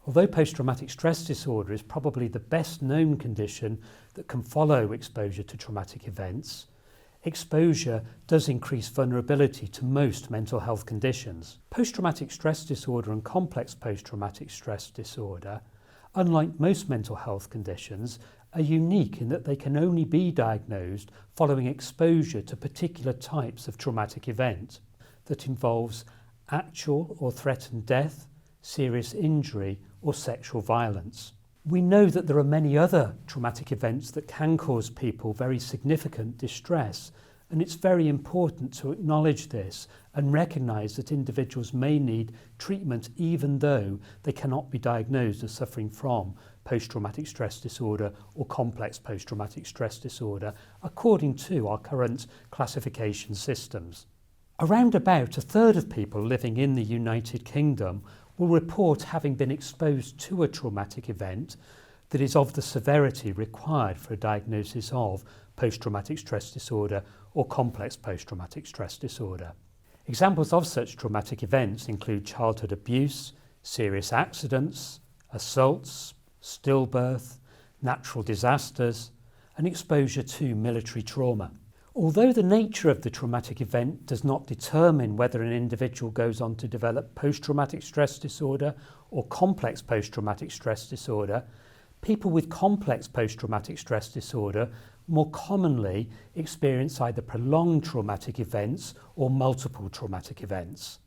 Although post-traumatic stress disorder is probably the best known condition that can follow exposure to traumatic events, exposure does increase vulnerability to most mental health conditions. Post-traumatic stress disorder and complex post-traumatic stress disorder, unlike most mental health conditions, are unique in that they can only be diagnosed following exposure to particular types of traumatic event that involves actual or threatened death, serious injury, or sexual violence. We know that there are many other traumatic events that can cause people very significant distress, and it's very important to acknowledge this and recognise that individuals may need treatment even though they cannot be diagnosed as suffering from post-traumatic stress disorder or complex post-traumatic stress disorder according to our current classification systems. Around about a third of people living in the United Kingdom will report having been exposed to a traumatic event that is of the severity required for a diagnosis of post-traumatic stress disorder or complex post-traumatic stress disorder. Examples of such traumatic events include childhood abuse, serious accidents, assaults, stillbirth, natural disasters, and exposure to military trauma. Although the nature of the traumatic event does not determine whether an individual goes on to develop post-traumatic stress disorder or complex post-traumatic stress disorder, people with complex post-traumatic stress disorder more commonly experience either prolonged traumatic events or multiple traumatic events.